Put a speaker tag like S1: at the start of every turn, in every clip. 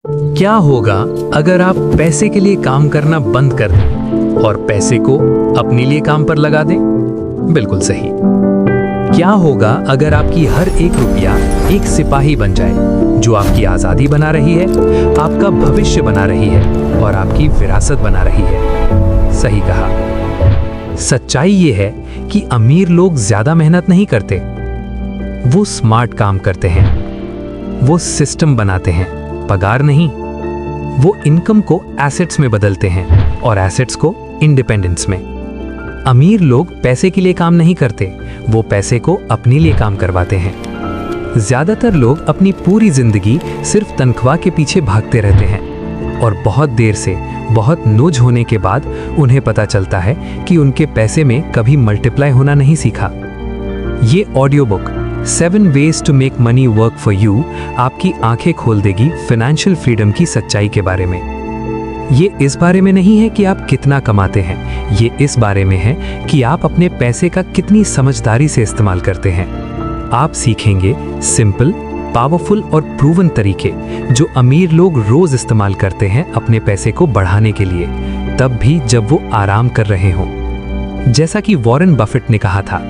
S1: क्या होगा अगर आप पैसे के लिए काम करना बंद कर दें और पैसे को अपने लिए काम पर लगा दें? बिल्कुल सही। क्या होगा अगर आपकी हर एक रुपया एक सिपाही बन जाए जो आपकी आजादी बना रही है, आपका भविष्य बना रही है और आपकी विरासत बना रही है? सही कहा। सच्चाई ये है कि अमीर लोग ज्यादा मेहनत नहीं करते, वो स्मार्ट काम करते हैं, वो सिस्टम बनाते हैं, पगार नहीं। वो इनकम को एसेट्स में बदलते हैं और एसेट्स को इंडिपेंडेंस में। अमीर लोग पैसे के लिए काम नहीं करते, वो पैसे को अपने लिए काम करवाते हैं। ज्यादातर लोग अपनी पूरी जिंदगी सिर्फ तनख्वाह के पीछे भागते रहते हैं और बहुत देर से, बहुत नोज होने के बाद उन्हें पता चलता है कि उनके पैसे में कभी मल्टीप्लाई होना नहीं सीखा। ये audio book 7 ways to make money work for you आपकी आंखें खोल देगी फाइनेंशियल फ्रीडम की सच्चाई के बारे में। ये इस बारे में नहीं है कि आप कितना कमाते हैं, ये इस बारे में है कि आप अपने पैसे का कितनी समझदारी से इस्तेमाल करते हैं। आप सीखेंगे सिंपल, पावरफुल और प्रूवन तरीके जो अमीर लोग रोज इस्तेमाल करते हैं अपने पैसे को बढ़ाने के लिए, तब भी जब वो आराम कर रहे हों। जैसा कि वॉरेन बफेट ने कहा था,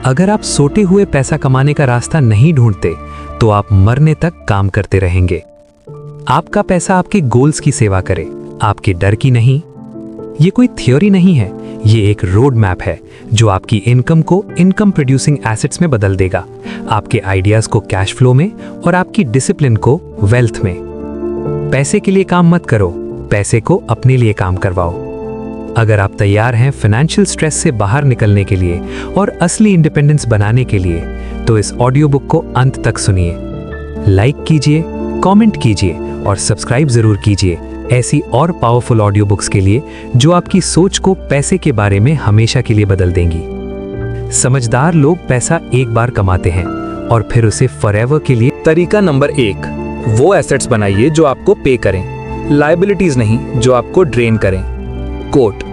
S1: अगर आप सोते हुए पैसा कमाने का रास्ता नहीं ढूंढते तो आप मरने तक काम करते रहेंगे। आपका पैसा आपके गोल्स की सेवा करे, आपके डर की नहीं। ये कोई थ्योरी नहीं है, ये एक रोड मैप है जो आपकी इनकम को इनकम प्रोड्यूसिंग एसेट्स में बदल देगा, आपके आइडियाज को कैश फ्लो में और आपकी डिसिप्लिन को वेल्थ में। पैसे के लिए काम मत करो, पैसे को अपने लिए काम करवाओ। अगर आप तैयार हैं फाइनेंशियल स्ट्रेस से बाहर निकलने के लिए और असली इंडिपेंडेंस बनाने के लिए, तो इस ऑडियो बुक को अंत तक सुनिए। लाइक कीजिए, कमेंट कीजिए और सब्सक्राइब जरूर कीजिए ऐसी और पावरफुल ऑडियो बुक्स के लिए जो आपकी सोच को पैसे के बारे में हमेशा के लिए बदल देंगी। समझदार लोग पैसा एक बार कमाते हैं और फिर उसे फॉरएवर के लिए।
S2: तरीका नंबर 1, वो एसेट्स बनाइए जो आपको पे करें, लायबिलिटीज नहीं जो आपको ड्रेन करें। कोट: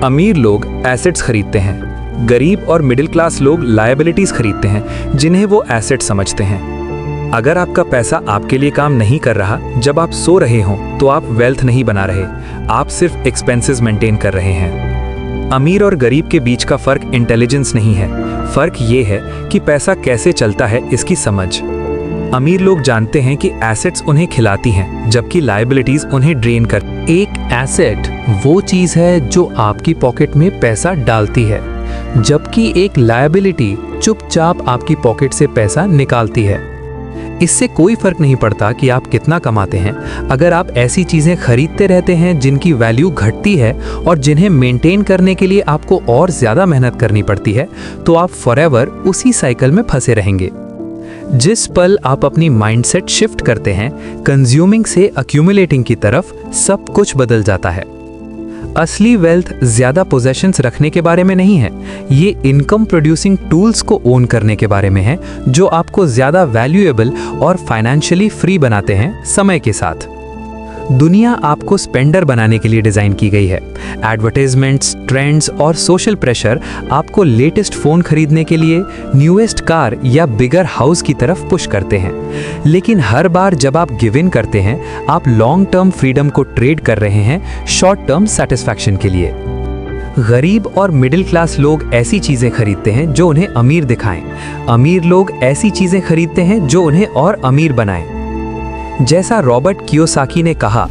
S2: अमीर लोग एसेट्स खरीदते हैं, गरीब और मिडिल क्लास लोग लायबिलिटीज खरीदते हैं जिन्हें वो एसेट समझते हैं। अगर आपका पैसा आपके लिए काम नहीं कर रहा जब आप सो रहे हों, तो आप वेल्थ नहीं बना रहे, आप सिर्फ एक्सपेंसेस मेंटेन कर रहे हैं। अमीर और गरीब के बीच का फर्क इंटेलिजेंस नहीं है, फर्क ये है कि पैसा कैसे चलता है इसकी समझ। अमीर लोग जानते हैं कि एसेट्स उन्हें खिलाती हैं जबकि लायबिलिटीज उन्हें ड्रेन कर।
S1: एक एसेट वो चीज है जो आपकी पॉकेट में पैसा डालती है, जबकि एक लायबिलिटी चुपचाप आपकी पॉकेट से पैसा निकालती है। इससे कोई फर्क नहीं पड़ता कि आप कितना कमाते हैं, अगर आप ऐसी चीजें खरीदते रहते हैं जिनकी वैल्यू घटती है और जिन्हें मेंटेन करने के लिए आपको और ज्यादा मेहनत करनी पड़ती है, तो आप फॉरएवर उसी साइकिल में फंसे रहेंगे। जिस पल आप अपनी माइंडसेट शिफ्ट करते हैं कंज्यूमिंग से अक्यूमुलेटिंग की तरफ, सब कुछ बदल जाता है। असली वेल्थ ज्यादा पोजेशंस रखने के बारे में नहीं है, ये इनकम प्रोड्यूसिंग टूल्स को ओन करने के बारे में है जो आपको ज्यादा वैल्यूएबल और फाइनेंशियली फ्री बनाते हैं समय के साथ। दुनिया आपको स्पेंडर बनाने के लिए डिजाइन की गई है। एडवर्टाइजमेंट्स, ट्रेंड्स और सोशल प्रेशर आपको लेटेस्ट फोन खरीदने के लिए, न्यूएस्ट कार या बिगर हाउस की तरफ पुश करते हैं। लेकिन हर बार जब आप गिव इन करते हैं, आप लॉन्ग टर्म फ्रीडम को ट्रेड कर रहे हैं शॉर्ट टर्म सेटिस्फैक्शन के लिए। गरीब और मिडिल क्लास लोग ऐसी चीजें खरीदते हैं जो उन्हें अमीर दिखाएं, अमीर लोग ऐसी चीजें खरीदते हैं जो उन्हें और अमीर बनाएं। जैसा रॉबर्ट कियोसाकी ने कहा,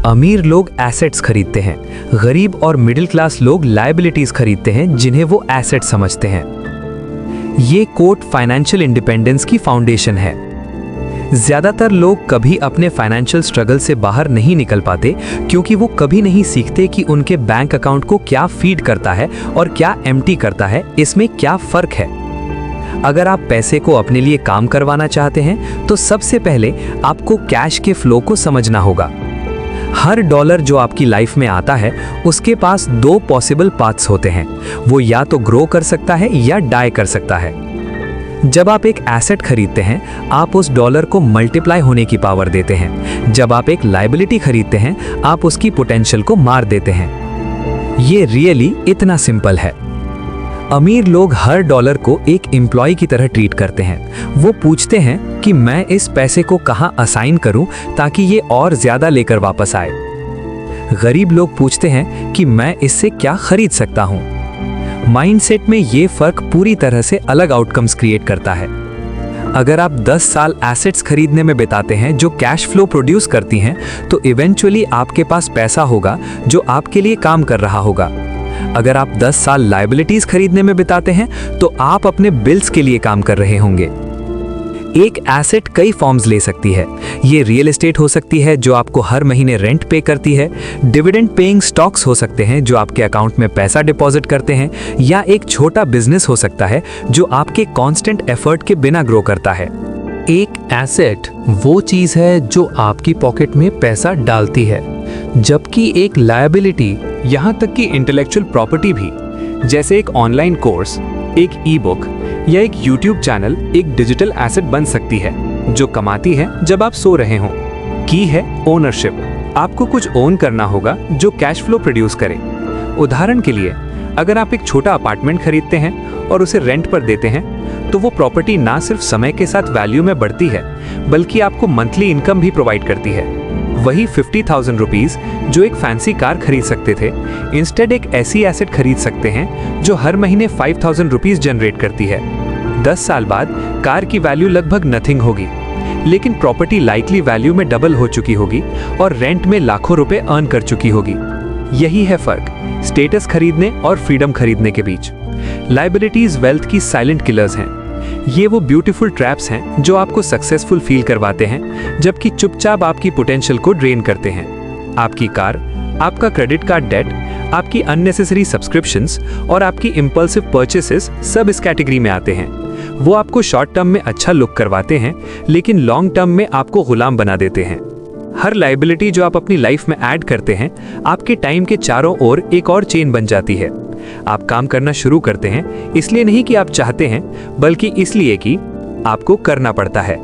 S1: अमीर लोग एसेट्स खरीदते हैं, गरीब और मिडिल क्लास लोग लायबिलिटीज खरीदते हैं जिन्हें वो एसेट समझते हैं। ये कोट फाइनेंशियल इंडिपेंडेंस की फाउंडेशन है। ज्यादातर लोग कभी अपने फाइनेंशियल स्ट्रगल से बाहर नहीं निकल पाते क्योंकि वो कभी नहीं सीखते कि उनके बैंक अकाउंट को क्या फीड करता है और क्या एम्प्टी करता है, इसमें क्या फर्क है। अगर आप पैसे को अपने लिए काम करवाना चाहते हैं तो सबसे पहले आपको कैश के फ्लो को समझना होगा। हर डॉलर जो आपकी लाइफ में आता है उसके पास 2 पॉसिबल पाथ्स होते हैं, वो या तो ग्रो कर सकता है या डाई कर सकता है। जब आप एक एसेट खरीदते हैं, आप उस डॉलर को मल्टीप्लाई होने की पावर देते हैं। जब आप एक लायबिलिटी खरीदते हैं, आप उसकी पोटेंशियल को मार देते हैं। ये रियली इतना सिंपल है।
S2: अमीर लोग हर डॉलर को एक एम्प्लॉय की तरह ट्रीट करते हैं। वो पूछते हैं कि मैं इस पैसे को कहाँ असाइन करूं ताकि ये और ज्यादा लेकर वापस आए। गरीब लोग पूछते हैं कि मैं इससे क्या खरीद सकता हूं। माइंडसेट में ये फर्क पूरी तरह से अलग आउटकम्स क्रिएट करता है। अगर आप 10 साल एसेट्स खरीदने में बिताते हैं जो कैश फ्लो प्रोड्यूस करती हैं, तो इवेंचुअली आपके पास पैसा होगा जो आपके लिए काम कर रहा होगा। अगर आप 10 साल लायबिलिटीज खरीदने में बिताते हैं, तो आप अपने बिल्स के लिए काम कर रहे होंगे। एक एसेट कई फॉर्म्स ले सकती है। ये रियल एस्टेट हो सकती है जो आपको हर महीने रेंट पे करती है, डिविडेंड पेइंग स्टॉक्स हो सकते हैं जो आपके अकाउंट में पैसा डिपॉजिट करते हैं, या एक छोटा बिजनेस हो सकता है जो आपके कांस्टेंट एफर्ट के बिना ग्रो करता है।
S1: एक एसेट वो चीज है जो आपकी पॉकेट में पैसा डालती है, जबकि एक लायबिलिटी,
S2: यहाँ तक कि इंटेलेक्चुअल प्रॉपर्टी भी, जैसे एक ऑनलाइन कोर्स, एक ई बुक या एक यूट्यूब चैनल, एक डिजिटल एसेट बन सकती है जो कमाती है जब आप सो रहे हों। की है ओनरशिप। आपको कुछ ओन करना होगा जो कैश फ्लो प्रोड्यूस करे। उदाहरण के लिए, अगर आप एक छोटा अपार्टमेंट खरीदते हैं और उसे रेंट पर देते हैं, तो वो प्रॉपर्टी ना सिर्फ समय के साथ वैल्यू में बढ़ती है, बल्कि आपको मंथली इनकम भी प्रोवाइड करती है। वही 50,000 रुपीज जो एक फैंसी कार खरीद सकते थे, इंस्टेड एक ऐसी एसेट खरीद सकते हैं जो हर महीने 5,000 रुपीज जनरेट करती है। 10 साल बाद कार की वैल्यू लगभग नथिंग होगी, लेकिन प्रॉपर्टी लाइकली वैल्यू में डबल हो चुकी होगी और रेंट में लाखों रुपए अर्न कर चुकी होगी। यही है फर्क स्टेटस खरीदने और फ्रीडम खरीदने के बीच। लायबिलिटीज वेल्थ की साइलेंट किलर्स हैं। ये वो ब्यूटीफुल ट्रैप्स हैं जो आपको सक्सेसफुल फील करवाते हैं, जबकि चुपचाप आपकी पोटेंशियल को ड्रेन करते हैं। आपकी कार, आपका क्रेडिट कार्ड डेट, आपकी अननेसेसरी सब्सक्रिप्शंस और आपकी इंपल्सिव परचेसेस सब इस कैटेगरी में आते हैं। वो आपको शॉर्ट टर्म में अच्छा लुक करवाते हैं, लेकिन लॉन्ग टर्म में आपको गुलाम बना देते हैं। हर लायबिलिटी जो आप अपनी लाइफ में ऐड करते हैं, आपके टाइम के चारों ओर एक और चेन बन जाती है। आप काम करना शुरू करते हैं इसलिए नहीं कि आप चाहते हैं, बल्कि इसलिए कि आपको करना पड़ता है।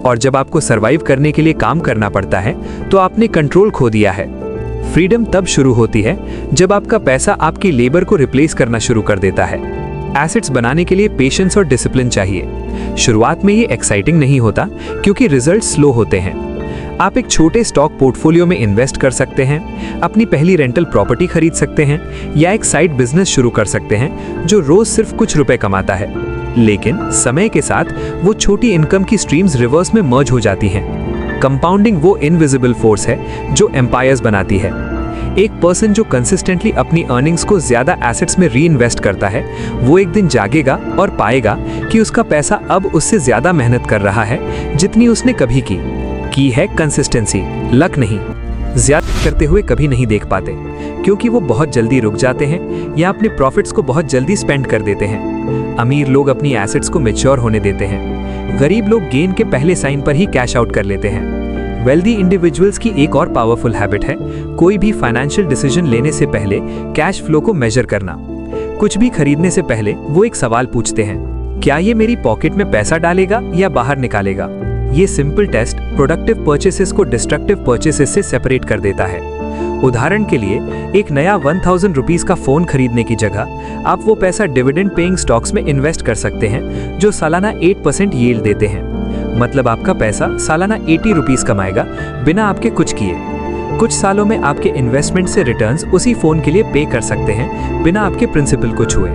S2: और जब आपको सरवाइव करने के लिए काम करना पड़ता है, तो आपने कंट्रोल खो दिया है। फ्रीडम तब शुरू होती है जब आपका पैसा आपकी लेबर को रिप्लेस करना शुरू कर देता है। एसेट्स बनाने के लिए पेशेंस और डिसिप्लिन चाहिए। शुरुआत में ये एक्साइटिंग नहीं होता क्योंकि रिजल्ट स्लो होते हैं। आप एक छोटे स्टॉक पोर्टफोलियो में इन्वेस्ट कर सकते हैं, अपनी पहली रेंटल प्रॉपर्टी खरीद सकते हैं, या एक साइड बिजनेस शुरू कर सकते हैं जो रोज सिर्फ कुछ रुपए कमाता है। लेकिन समय के साथ वो छोटी इनकम की स्ट्रीम्स रिवर्स में मर्ज हो जाती हैं। कंपाउंडिंग वो इनविजिबल फोर्स है जो एम्पायर्स बनाती है। एक पर्सन जो कंसिस्टेंटली अपनी अर्निंग्स को ज्यादा एसेट्स में री इन्वेस्ट करता है, वो एक दिन जागेगा और पाएगा कि उसका पैसा अब उससे ज्यादा मेहनत कर रहा है जितनी उसने कभी की है कंसिस्टेंसी, लक नहीं। ज्यादा करते हुए कभी नहीं देख पाते क्योंकि वो बहुत जल्दी रुक जाते हैं या अपने प्रॉफिट्स को बहुत जल्दी स्पेंड कर देते हैं। अमीर लोग अपनी एसेट्स को मैच्योर होने देते हैं, गरीब लोग गेन के पहले साइन पर ही कैश आउट कर लेते हैं। वेल्दी इंडिविजुअल्स की एक और पावरफुल हैबिट है कोई भी फाइनेंशियल डिसीजन लेने से पहले कैश फ्लो को मेजर करना। कुछ भी खरीदने से पहले वो एक सवाल पूछते हैं, क्या ये मेरी पॉकेट में पैसा डालेगा या बाहर निकालेगा? ये सिंपल टेस्ट प्रोडक्टिव परचेसेस को डिस्ट्रक्टिव परचेसेस से सेपरेट कर देता है। उदाहरण के लिए, एक नया 1000 रुपीज का फोन खरीदने की जगह आप वो पैसा डिविडेंड पेइंग स्टॉक्स में इन्वेस्ट कर सकते हैं जो सालाना 8% यील्ड देते हैं। मतलब आपका पैसा सालाना 80 रुपीज कमाएगा बिना आपके कुछ किए। कुछ सालों में आपके इन्वेस्टमेंट से रिटर्न्स उसी फोन के लिए पे कर सकते हैं बिना आपके प्रिंसिपल को छुए।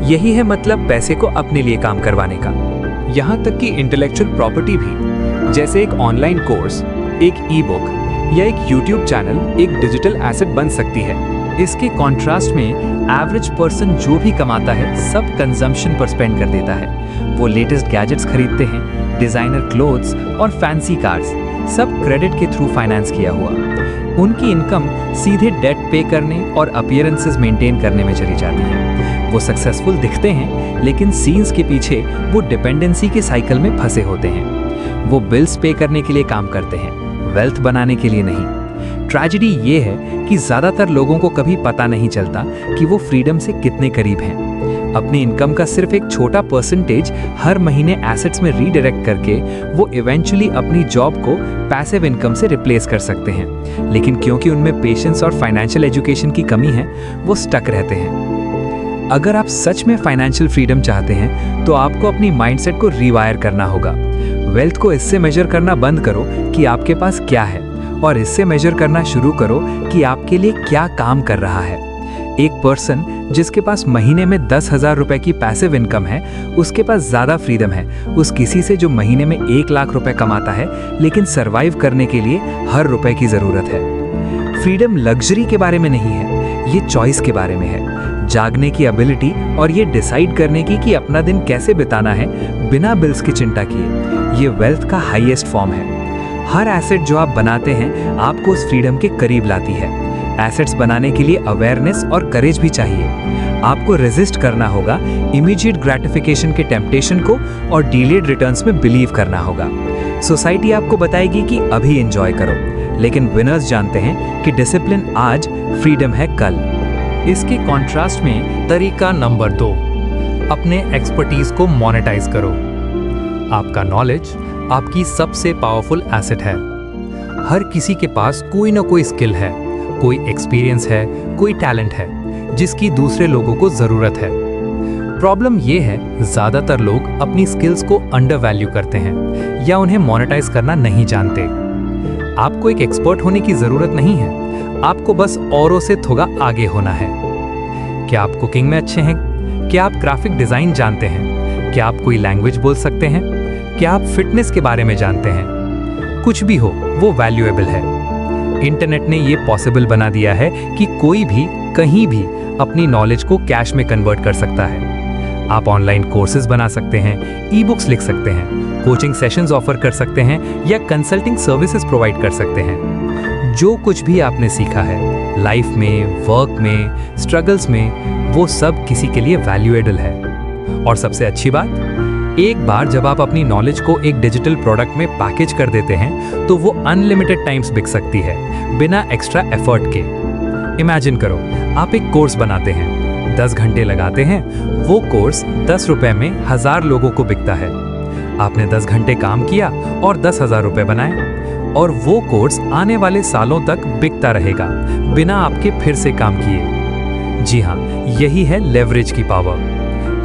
S2: यही है मतलब पैसे को अपने लिए काम करवाने का। यहाँ तक कि इंटेलेक्चुअल प्रॉपर्टी भी, जैसे एक ऑनलाइन कोर्स, एक ई बुक या एक यूट्यूब चैनल एक डिजिटल एसेट बन सकती है। इसके कॉन्ट्रास्ट में एवरेज पर्सन जो भी कमाता है सब कंजम्पशन पर स्पेंड कर देता है। वो लेटेस्ट गैजेट्स खरीदते हैं, डिजाइनर क्लोथ्स और फैंसी कार्स, सब क्रेडिट के थ्रू फाइनेंस किया हुआ। उनकी इनकम सीधे डेट पे करने और अपीयरेंसेस मेंटेन करने में चली जाती है। वो सक्सेसफुल दिखते हैं, लेकिन सीन्स के पीछे वो डिपेंडेंसी के साइकिल में फंसे होते हैं। वो बिल्स पे करने के लिए काम करते हैं, वेल्थ बनाने के लिए नहीं। ट्रेजेडी ये है कि ज्यादातर लोगों को कभी पता नहीं चलता कि वो फ्रीडम से कितने करीब हैं। अपनी इनकम का सिर्फ एक छोटा परसेंटेज हर महीने एसेट्स में रीडायरेक्ट करके वो इवेंचुअली अपनी जॉब को पैसिव इनकम से रिप्लेस कर सकते हैं। लेकिन क्योंकि उनमें पेशेंस और फाइनेंशियल एजुकेशन की कमी है, वो स्टक रहते हैं। अगर आप सच में फाइनेंशियल फ्रीडम चाहते हैं तो आपको अपनी माइंडसेट को रिवायर करना होगा। वेल्थ को इससे मेजर करना बंद करो कि आपके पास क्या है, और इससे मेजर करना शुरू करो कि आपके लिए क्या काम कर रहा है। एक पर्सन जिसके पास महीने में 10,000 रुपए की पैसिव इनकम है, उसके पास ज़्यादा फ्रीडम है उस किसी से जो महीने में 1 लाख रुपए कमाता है लेकिन सरवाइव करने के लिए हर रुपए की ज़रूरत है। फ्रीडम लग्जरी के बारे में नहीं है, ये चॉइस के बारे में है। जागने की एबिलिटी और ये डिसाइड करने की कि अपना दिन कैसे बिताना है बिना बिल्स की चिंता किए, ये वेल्थ का हाईएस्ट फॉर्म है। हर एसेट जो आप बनाते हैं आपको उस फ्रीडम के करीब लाती है। एसेट्स बनाने के लिए अवेयरनेस और करेज भी चाहिए। आपको रेजिस्ट करना होगा इमीडिएट ग्रेटिफिकेशन के टेम्पटेशन को, और डिलेड रिटर्न्स में बिलीव करना होगा। सोसाइटी आपको बताएगी कि अभी एंजॉय करो, लेकिन विनर्स जानते हैं कि डिसिप्लिन आज, फ्रीडम है कल।
S1: इसके कॉन्ट्रास्ट में तरीका नंबर 2, अपने एक्सपर्टीज को मोनेटाइज करो। आपका नॉलेज आपकी सबसे पावरफुल एसेट है। हर किसी के पास कोई ना कोई स्किल है, कोई एक्सपीरियंस है, कोई टैलेंट है जिसकी दूसरे लोगों को जरूरत है। प्रॉब्लम ये है, ज्यादातर लोग अपनी स्किल्स को अंडर वैल्यू करते हैं या उन्हें मोनेटाइज करना नहीं जानते। आपको एक एक्सपर्ट होने की जरूरत नहीं है, आपको बस औरों से थोड़ा आगे होना है। क्या आप कुकिंग में अच्छे हैं? क्या आप ग्राफिक डिजाइन जानते हैं? क्या आप कोई लैंग्वेज बोल सकते हैं? क्या आप फिटनेस के बारे में जानते हैं? कुछ भी हो, वो वैल्यूएबल है। इंटरनेट ने ये पॉसिबल बना दिया है कि कोई भी कहीं भी अपनी नॉलेज को कैश में कन्वर्ट कर सकता है। आप ऑनलाइन कोर्सेज बना सकते हैं, ई बुक्स लिख सकते हैं, कोचिंग सेशंस ऑफर कर सकते हैं या कंसल्टिंग सर्विसेज प्रोवाइड कर सकते हैं। जो कुछ भी आपने सीखा है लाइफ में, वर्क में, स्ट्रगल्स में, वो सब किसी के लिए वैल्यूएबल है। और सबसे अच्छी बात, एक बार जब आप अपनी नॉलेज को एक डिजिटल प्रोडक्ट में पैकेज कर देते हैं तो वो अनलिमिटेड टाइम्स बिक सकती है बिना एक्स्ट्रा एफर्ट के। इमेजिन करो, आप एक कोर्स बनाते हैं, 10 घंटे लगाते हैं, वो कोर्स 10 रुपए में 1000 लोगों को बिकता है। आपने 10 घंटे काम किया और 10,000 रुपए बनाए, और वो कोर्स आने वाले सालों तक बिकता रहेगा बिना आपके फिर से काम किए। जी हाँ, यही है लेवरेज की पावर।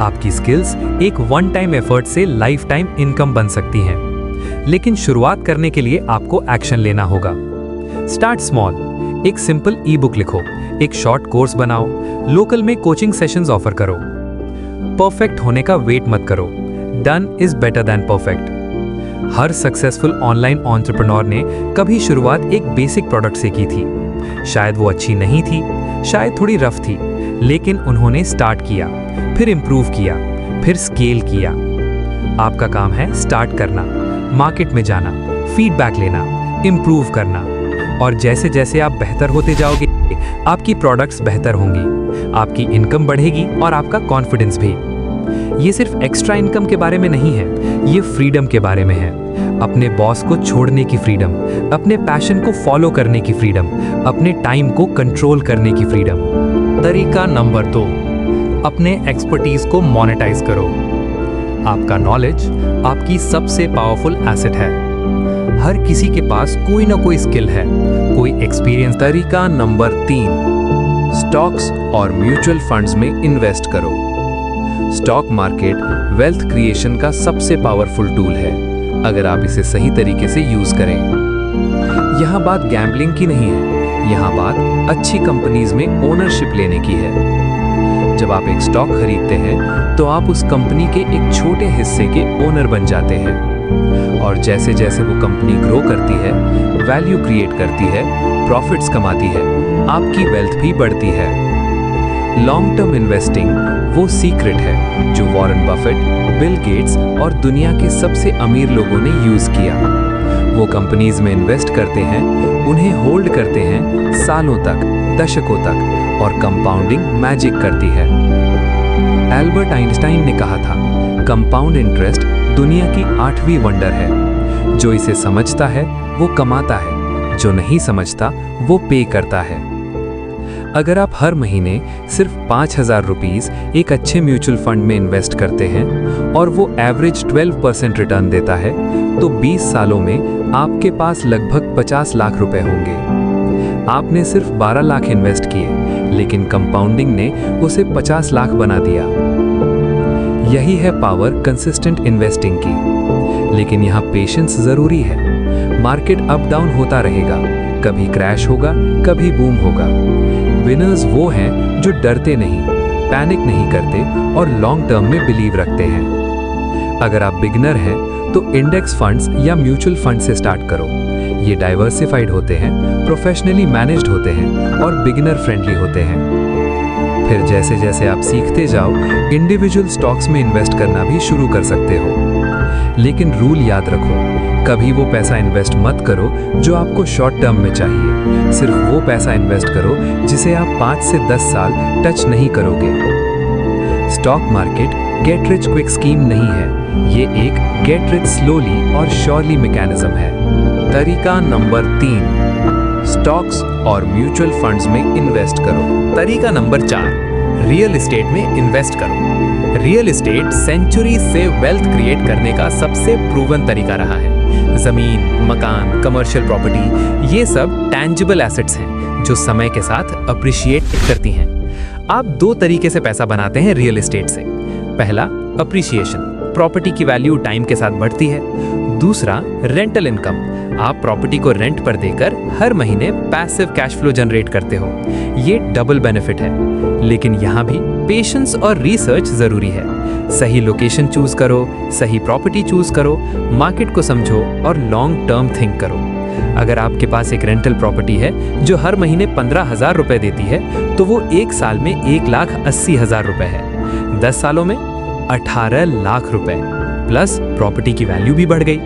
S1: आपकी स्किल्स एक वन टाइम एफर्ट से लाइफ टाइम इनकम बन सकती हैं। लेकिन शुरुआत करने के लिए आपको एक्शन लेना होगा। स्टार्ट स्मॉल, एक सिंपल ई बुक लिखो, एक शॉर्ट कोर्स बनाओ, लोकल में कोचिंग सेशंस ऑफर करो। परफेक्ट होने का वेट मत करो, done is better than perfect. Her successful online entrepreneur ने कभी शुरुआत एक बेसिक प्रोडक्ट से की थी। शायद वो अच्छी नहीं थी, शायद थोड़ी रफ थी, लेकिन उन्होंने स्टार्ट किया, फिर इंप्रूव किया, फिर स्केल किया। आपका काम है स्टार्ट करना, मार्केट में जाना, फीडबैक लेना, इंप्रूव करना, और जैसे जैसे आप बेहतर होते जाओगे आपकी प्रोडक्ट्स बेहतर होंगी, आपकी इनकम बढ़ेगी और आपका कॉन्फिडेंस भी। ये सिर्फ एक्स्ट्रा इनकम के बारे में नहीं है, ये फ्रीडम के बारे में है। अपने बॉस को छोड़ने की फ्रीडम, अपने पैशन को फॉलो करने की फ्रीडम, अपने टाइम को कंट्रोल करने की फ्रीडम। तरीका नंबर 2, अपने एक्सपर्टीज को मोनेटाइज करो। आपका नॉलेज आपकी सबसे पावरफुल एसेट है। हर किसी के पास कोई ना कोई स्किल है, कोई एक्सपीरियंस।
S2: तरीका नंबर 3, स्टॉक्स और म्यूचुअल फंड्स में इन्वेस्ट करो। स्टॉक मार्केट वेल्थ क्रिएशन का सबसे पावरफुल टूल है अगर आप इसे सही तरीके से यूज करें। यहाँ बात गैम्बलिंग की नहीं है, यहाँ बात अच्छी कंपनीज में ओनरशिप लेने की है। जब आप एक स्टॉक खरीदते हैं तो आप उस कंपनी के एक छोटे हिस्से के ओनर बन जाते हैं, और जैसे जैसे वो कंपनी ग्रो करती है, वैल्यू क्रिएट करती है, प्रॉफिट्स कमाती है, आपकी वेल्थ भी बढ़ती है। लॉन्ग टर्म इन्वेस्टिंग वो सीक्रेट है जो वॉरेन बफेट, बिल गेट्स और दुनिया के सबसे अमीर लोगों ने यूज किया। वो कंपनीज में इन्वेस्ट करते हैं, उन्हें होल्ड करते हैं सालों तक, दशकों तक, और कंपाउंडिंग मैजिक करती है। एल्बर्ट आइंस्टाइन ने कहा था, कंपाउंड इंटरेस्ट दुनिया की 8वीं वंडर है। जो इसे समझता है वो कमाता है, जो नहीं समझता वो पे करता है। अगर आप हर महीने सिर्फ 5,000 रुपीज एक अच्छे म्यूचुअल फंड में इन्वेस्ट करते हैं और वो एवरेज 12% रिटर्न देता है, तो 20 सालों में आपके पास लगभग 50 लाख रुपए होंगे। आपने सिर्फ 12 लाख इन्वेस्ट किए, लेकिन कंपाउंडिंग ने उसे 50 लाख बना दिया। यही है पावर कंसिस्टेंट इन्वेस्टिंग की। लेकिन यहाँ पेशेंस जरूरी है। मार्केट अप डाउन होता रहेगा, कभी क्रैश होगा, कभी बूम होगा। विनर्स वो हैं जो डरते नहीं, पैनिक नहीं करते और लॉन्ग टर्म में बिलीव रखते हैं। अगर आप बिगिनर हैं तो इंडेक्स फंड्स या म्यूचुअल फंड से स्टार्ट करो। ये डाइवर्सिफाइड होते हैं, प्रोफेशनली मैनेज्ड होते हैं और बिगिनर फ्रेंडली होते हैं। फिर जैसे जैसे आप सीखते जाओ, इंडिविजुअल स्टॉक्स में इन्वेस्ट करना भी शुरू कर सकते हो। लेकिन रूल याद रखो, कभी वो पैसा इन्वेस्ट मत करो जो आपको शॉर्ट टर्म में चाहिए। सिर्फ वो पैसा इन्वेस्ट करो जिसे आप 5 से 10 साल टच नहीं करोगे। Stock market get rich quick scheme नहीं है, ये एक गेट रिच स्लोली और श्योरली मैकेनिज्म है। तरीका नंबर 3, स्टॉक्स और म्यूचुअल फंड्स में इन्वेस्ट करो।
S1: तरीका नंबर 4, रियल एस्टेट में इन्वेस्ट करो। रियल एस्टेट सेंचुरी से वेल्थ क्रिएट करने का सबसे प्रूवन तरीका रहा है। जमीन, मकान, कमर्शियल प्रॉपर्टी, ये सब टैंजिबल एसेट्स हैं जो समय के साथ अप्रिशिएट करती हैं। आप 2 तरीके से पैसा बनाते हैं रियल एस्टेट से। पहला, अप्रिशिएशन, प्रॉपर्टी की वैल्यू टाइम के साथ बढ़ती है। दूसरा, रेंटल इनकम, आप प्रॉपर्टी को रेंट पर देकर हर महीने पैसिव कैश फ्लो जनरेट करते हो। ये डबल बेनिफिट है। लेकिन यहाँ भी पेशेंस और रिसर्च जरूरी है। सही लोकेशन चूज करो, सही प्रॉपर्टी चूज करो, मार्केट को समझो और लॉन्ग टर्म थिंक करो। अगर आपके पास एक रेंटल प्रॉपर्टी है जो हर महीने 15,000 रुपए देती है, तो वो 1 साल में 1,80,000 रुपए है। 10 सालों में 18 लाख रुपए प्लस प्रॉपर्टी की वैल्यू भी बढ़ गई।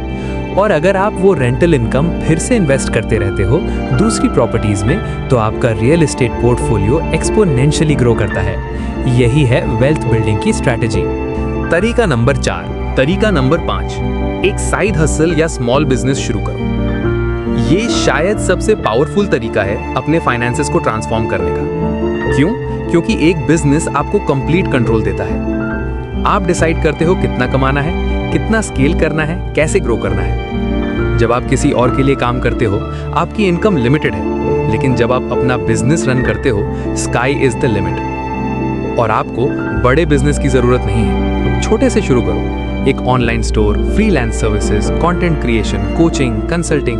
S1: और अगर आप वो रेंटल इनकम फिर से इन्वेस्ट करते रहते हो दूसरी प्रॉपर्टीज में, तो आपका real estate portfolio exponentially grow करता है। यही है वेल्थ बिल्डिंग की स्ट्रैटेजी। तरीका नंबर 4, तरीका नंबर 5, एक साइड हसल या स्मॉल बिजनेस शुरू करो। ये शायद सबसे पावरफुल तरीका है अपने फाइनेंसेस को ट्रांसफॉर्म करने का। क्यों? क्योंकि एक बिजनेस आपको कंप्लीट कंट्रोल देता है। आप डिसाइड करते हो कितना कमाना है, कितना स्केल करना है, कैसे ग्रो करना है। जब आप किसी और के लिए काम करते हो, आपकी इनकम लिमिटेड है। लेकिन जब आप अपना बिजनेस रन करते हो, स्काई इज द लिमिट। और आपको बड़े बिजनेस की जरूरत नहीं है, छोटे से शुरू करो। एक online store, freelance services, content creation, coaching, consulting.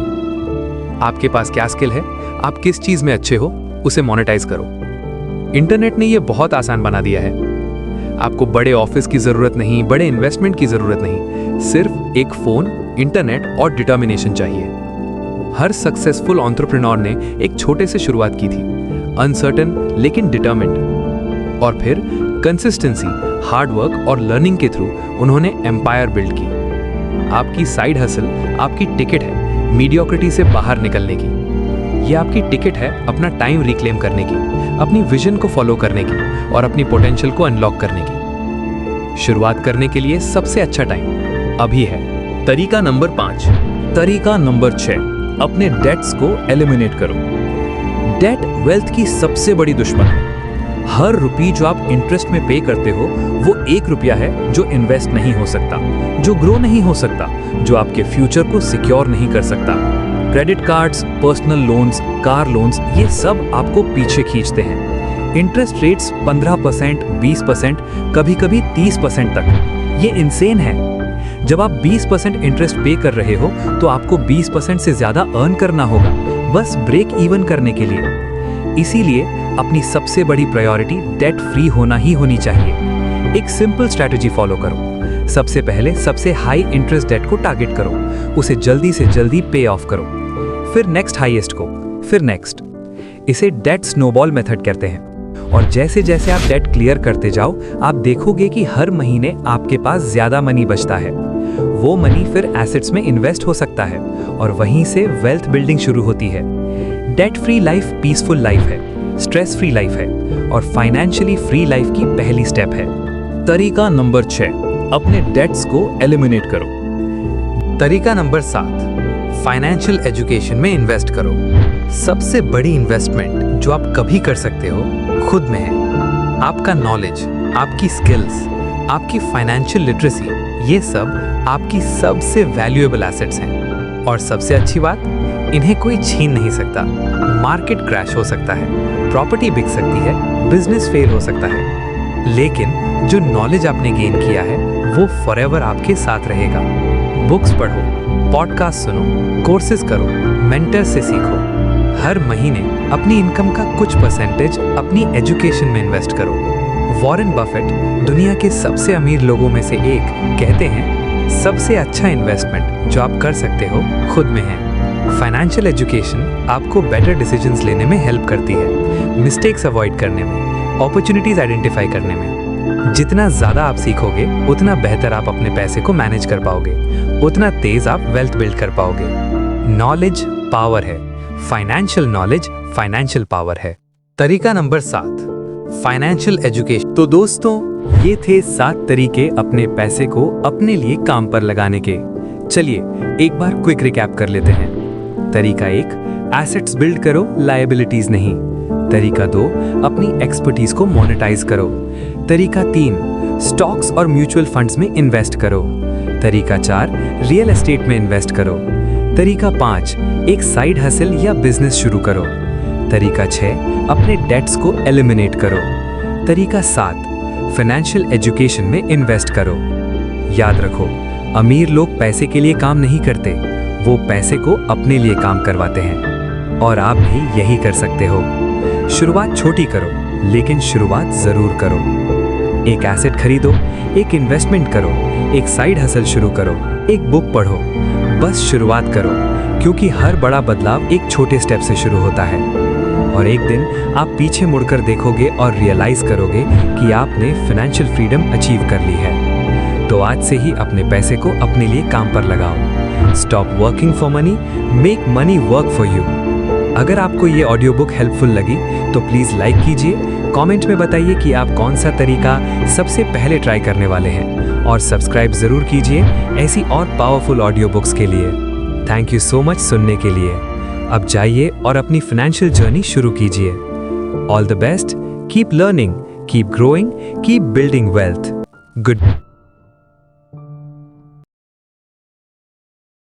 S1: आपके पास क्या स्किल है, आप किस चीज में अच्छे हो, उसे मोनेटाइज करो। इंटरनेट ने यह बहुत आसान बना दिया है। आपको बड़े ऑफिस की जरूरत नहीं, बड़े इन्वेस्टमेंट की जरूरत नहीं, सिर्फ एक फोन, इंटरनेट और डिटर्मिनेशन चाहिए। हर सक्सेसफुल एंटरप्रेन्योर ने एक छोटे से शुरुआत की थी, अनसर्टेन लेकिन डिटर्मिन्ड। और फिर कंसिस्टेंसी, हार्ड वर्क और लर्निंग के थ्रू उन्होंने एम्पायर बिल्ड की। आपकी साइड हसल आपकी टिकट है मीडियोक्रिटी से बाहर निकलने की। ये आपकी टिकट है अपना टाइम रिक्लेम करने की, अपनी विजन को फॉलो करने की और अपनी पोटेंशियल को अनलॉक करने की। शुरुआत करने के लिए सबसे अच्छा टाइम अभी है। तरीका नंबर 5, तरीका नंबर 6, अपने डेट्स को एलिमिनेट करो। डेट वेल्थ की सबसे बड़ी दुश्मन है। हर रुपये जो आप इंटरेस्ट में पे करते हो, वो 1 रुपया है जो इन्वेस्ट नहीं हो सकता, जो ग्रो नहीं हो सकता, जो आपके फ्यूचर को सिक्योर नहीं कर सकता। Credit cards, personal loans, car loans, ये सब आपको पीछे खींचते हैं। इंटरेस्ट रेट्स 15%, 20%, कभी-कभी 30% तक। ये इनसेन है। जब आप 20% इंटरेस्ट पे कर रहे हो, तो आपको 20% से ज्यादा अर्न करना होगा, बस ब्रेक इवन करने के लिए। इसीलिए अपनी सबसे बड़ी प्रायोरिटी डेट फ्री होना ही होनी चाहिए। एक सिंपल स्ट्रैटेजी फॉलो करो। सबसे पहले सबसे हाई इंटरेस्ट डेट को टारगेट करो, उसे जल्दी से जल्दी पे ऑफ करो, फिर नेक्स्ट हाईएस्ट को, फिर नेक्स्ट। इसे डेट स्नोबॉल मेथड कहते हैं। और जैसे जैसे आप डेट क्लियर करते जाओ, आप देखोगे कि हर महीने आपके पास ज्यादा मनी बचता है। वो मनी फिर एसेट्स में इन्वेस्ट हो सकता है और वहीं से वेल्थ बिल्डिंग शुरू होती है। Debt free life peaceful life है, स्ट्रेस फ्री लाइफ है और फाइनेंशियली फ्री लाइफ की पहली स्टेप है। तरीका नंबर 6, अपने डेट्स को एलिमिनेट करो। तरीका नंबर 7, फाइनेंशियल एजुकेशन में इन्वेस्ट करो। सबसे बड़ी इन्वेस्टमेंट जो आप कभी कर सकते हो खुद में है। आपका नॉलेज, आपकी स्किल्स, आपकी फाइनेंशियल लिटरेसी, ये सब आपकी सबसे वैल्यूएबल एसेट्स हैं। और सबसे अच्छी बात, इन्हें कोई छीन नहीं सकता। मार्केट क्रैश हो सकता है, प्रॉपर्टी बिक सकती है, बिजनेस फेल हो सकता है, लेकिन जो नॉलेज आपने गेन किया है वो फॉरएवर आपके साथ रहेगा। बुक्स पढ़ो, पॉडकास्ट सुनो, कोर्सेज करो, मेंटर से सीखो। हर महीने अपनी इनकम का कुछ परसेंटेज अपनी एजुकेशन में इन्वेस्ट करो। वॉरेन बफेट दुनिया के सबसे अमीर लोगों में से एक कहते हैं, सबसे अच्छा इन्वेस्टमेंट जो आप कर सकते हो खुद में है। फाइनेंशियल एजुकेशन आपको बेटर डिसीजंस लेने में हेल्प करती है, मिस्टेक्स अवॉइड करने में, अपॉर्चुनिटीज आइडेंटिफाई करने में। जितना ज़्यादा आप सीखोगे उतना बेहतर आप अपने पैसे को मैनेज कर पाओगे, उतना तेज आप वेल्थ बिल्ड कर पाओगे। नॉलेज पावर है, फाइनेंशियल नॉलेज फाइनेंशियल पावर है। तरीका नंबर 7, फाइनेंशियल एजुकेशन। तो दोस्तों, ये थे 7 तरीके अपने पैसे को अपने लिए काम पर लगाने के। चलिए एक बार क्विक रिकैप कर लेते हैं। तरीका 1, एसेट्स बिल्ड करो, लायबिलिटीज नहीं। तरीका 2, अपनी एक्सपर्टीज को मोनेटाइज करो। तरीका 3, स्टॉक्स और म्यूचुअल फंड्स में इन्वेस्ट करो। तरीका 4, रियल एस्टेट में इन्वेस्ट करो। तरीका 5, एक साइड हसल या बिजनेस शुरू करो। तरीका 6, अपने डेट्स को एलिमिनेट करो। तरीका 7, फाइनेंशियल एजुकेशन में इन्वेस्ट करो। याद रखो, अमीर लोग पैसे के लिए काम नहीं करते, वो पैसे को अपने लिए काम करवाते हैं। और आप भी यही कर सकते हो। शुरुआत छोटी करो, लेकिन शुरुआत जरूर करो। एक एसेट खरीदो, एक इन्वेस्टमेंट करो, एक साइड हसल शुरू करो, एक बुक पढ़ो। बस शुरुआत करो, क्योंकि हर बड़ा बदलाव एक छोटे स्टेप से शुरू होता है। और एक दिन आप पीछे मुड़कर देखोगे और रियलाइज करोगे कि आपने फाइनेंशियल फ्रीडम अचीव कर ली है। तो आज से ही अपने पैसे को अपने लिए काम पर लगाओ। Stop working for money, make money work for you. अगर आपको ये ऑडियो बुक हेल्पफुल लगी तो प्लीज़ लाइक कीजिए, कमेंट में बताइए कि आप कौन सा तरीका सबसे पहले ट्राई करने वाले हैं, और सब्सक्राइब ज़रूर कीजिए ऐसी और पावरफुल ऑडियो बुक्स के लिए। थैंक यू सो मच सुनने के लिए। अब जाइए और अपनी फाइनेंशियल जर्नी शुरू कीजिए। All the best, keep learning, keep growing, keep building wealth. Good